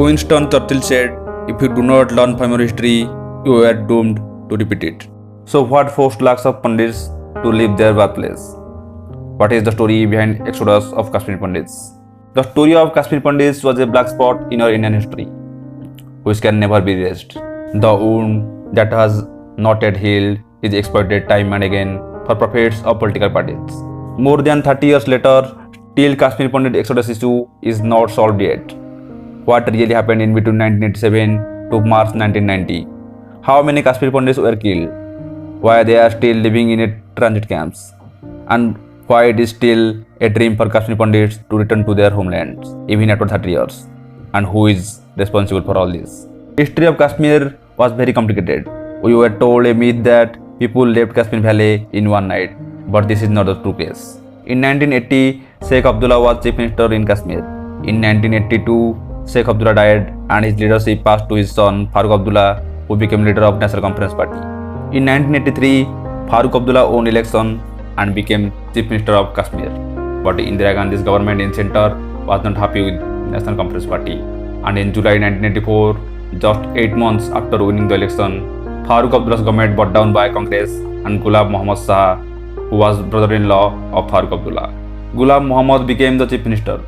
Winston Churchill said, "If you do not learn from your history, you are doomed to repeat it." So, what forced lakhs of Pandits to leave their birthplace? What is the story behind exodus of Kashmir Pandits? The story of Kashmir Pandits was a black spot in our Indian history, which can never be erased. The wound that has not yet healed is exploited time and again for profits of political parties. More than 30 years later, still Kashmir Pandit exodus issue is not solved yet. What really happened in between 1987 to March 1990? How many Kashmir Pandits were killed? Why they are still living in transit camps? And why it is still a dream for Kashmir Pandits to return to their homelands even after 30 years? And who is responsible for all this? History of Kashmir was very complicated. We were told a myth that people left Kashmir Valley in one night, but this is not the true case. In 1980, Sheikh Abdullah was chief minister in Kashmir. In 1982, Sheikh Abdullah died and his leadership passed to his son Farooq Abdullah, who became leader of National Conference Party. In 1983, Farooq Abdullah won election and became chief minister of Kashmir. But Indira Gandhi's government in center was not happy with National Conference Party. And in July 1984, just 8 months after winning the election, Farooq Abdullah's government brought down by Congress and Ghulam Muhammad Shah, who was brother-in-law of Farooq Abdullah. Ghulam Muhammad became the chief minister.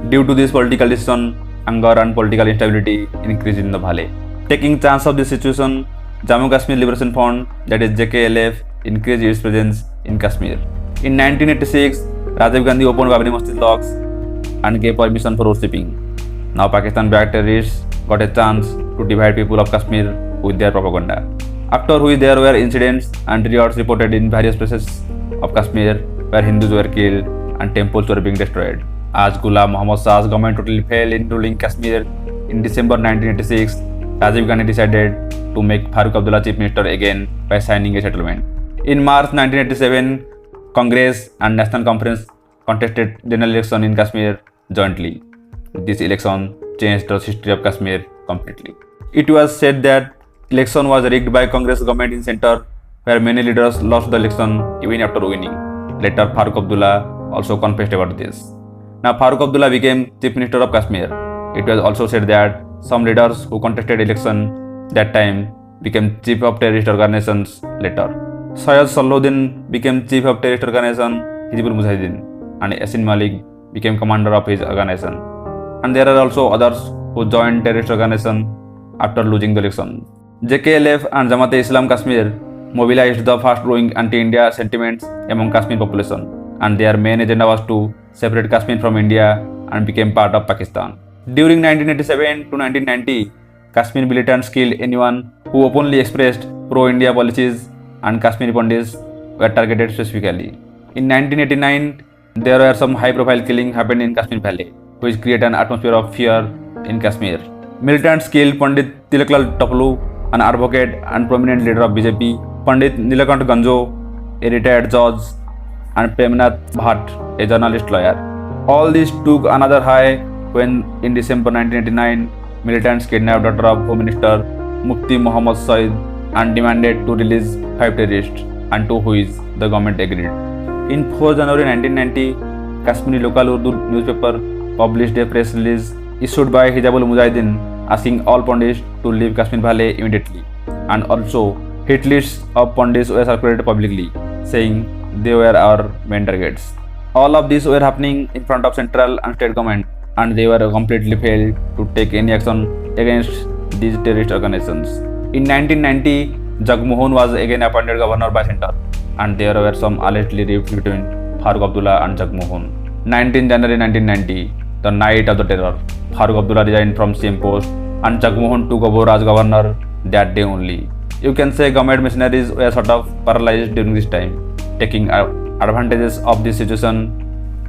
Due to this political decision, anger and political instability increased in the valley. Taking chance of this situation, Jammu Kashmir Liberation Front, that is JKLF, increased its presence in Kashmir. In 1986, Rajiv Gandhi opened Babri Masjid locks and gave permission for worshipping. Now Pakistan-backed terrorists got a chance to divide people of Kashmir with their propaganda. After which there were incidents and riots reported in various places of Kashmir where Hindus were killed and temples were being destroyed. As Ghulam Muhammad Shah's government totally failed in ruling Kashmir, in December 1986, Rajiv Gandhi decided to make Farooq Abdullah chief minister again by signing a settlement. In March 1987, Congress and National Conference contested general election in Kashmir jointly. This election changed the history of Kashmir completely. It was said that election was rigged by Congress government in center, where many leaders lost the election even after winning. Later, Farooq Abdullah also confessed about this. Now, Farooq Abdullah became chief minister of Kashmir. It was also said that some leaders who contested election that time became chief of terrorist organizations later. Syed Salahuddin became chief of terrorist organization Hizbul Mujahideen, and Yasin Malik became commander of his organization. And there are also others who joined terrorist organization after losing the election. JKLF and Jamaat-e-Islam Kashmir mobilized the fast-growing anti-India sentiments among Kashmir population, and their main agenda was to separate Kashmir from India and became part of Pakistan. During 1987 to 1990, Kashmir militants killed anyone who openly expressed pro-India policies, and Kashmir Pandits were targeted specifically. In 1989, there were some high-profile killings happened in Kashmir Valley, which created an atmosphere of fear in Kashmir. Militants killed Pandit Tilaklal Taplu, an advocate and prominent leader of BJP, Pandit Nilakant Ganjo, a retired judge, and Premnath Bhatt, a journalist lawyer. All this took another high when, in December 1989, militants kidnapped daughter of Home Minister Mufti Muhammad Saeed and demanded to release 5 terrorists, and to which the government agreed. In 4 January 1990, Kashmiri local Urdu newspaper published a press release issued by Hizbul Mujahideen asking all Pandits to leave Kashmir Valley immediately, and also hit lists of Pandits were circulated publicly, saying they were our main targets. All of these were happening in front of central and state government, and they were completely failed to take any action against these terrorist organizations. In 1990, Jagmohan was again appointed governor by center, and there were some allegedly rifts between Farooq Abdullah and Jagmohan. 19 January 1990, the night of the terror, Farooq Abdullah resigned from CM post and Jagmohan took over as governor that day only. You can say government machineries were sort of paralyzed during this time, taking advantages of this situation.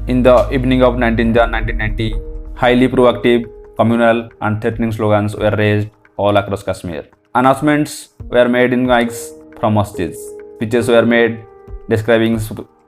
In the evening of 19 Jan 1990, highly proactive, communal and threatening slogans were raised all across Kashmir. Announcements were made in mics from masjids. Speeches were made describing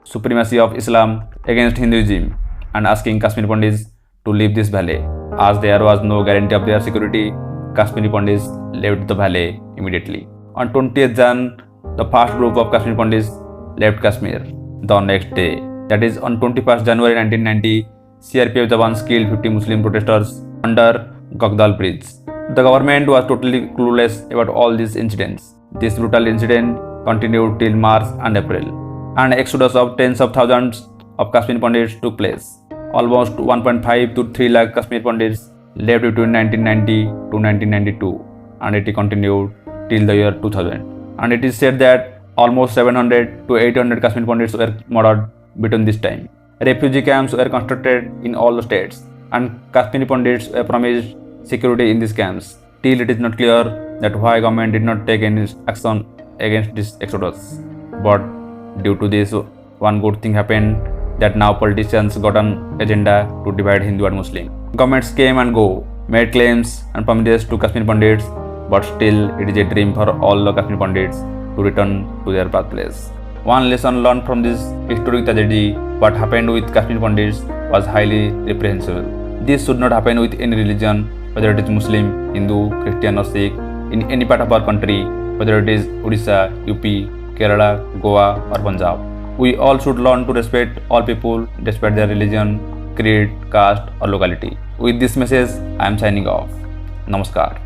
supremacy of Islam against Hinduism and asking Kashmir Pandits to leave this valley. As there was no guarantee of their security, Kashmiri Pandits left the valley immediately. On 20th Jan, the first group of Kashmir Pandits left Kashmir. The next day, that is on 21st January 1990, CRPF Jawans killed 50 Muslim protesters under Gagdal Bridge. The government was totally clueless about all these incidents. This brutal incident continued till March and April. An exodus of tens of thousands of Kashmir Pandits took place. Almost 1.5 to 3 lakh Kashmir Pandits left between 1990 to 1992, and it continued till the year 2000. And it is said that almost 700 to 800 Kashmir Pandits were murdered between this time. Refugee camps were constructed in all the states, and Kashmir Pandits were promised security in these camps. Till it is not clear that why government did not take any action against this exodus. But due to this, one good thing happened, that now politicians got an agenda to divide Hindu and Muslim. Governments came and go, made claims and promises to Kashmir Pandits, but still it is a dream for all the Kashmir Pandits to return to their birthplace. One lesson learned from this historic tragedy, what happened with Kashmir Pandits was highly reprehensible. This should not happen with any religion, whether it is Muslim, Hindu, Christian or Sikh, in any part of our country, whether it is Odisha, UP, Kerala, Goa or Punjab. We all should learn to respect all people despite their religion, creed, caste or locality. With this message, I am signing off. Namaskar.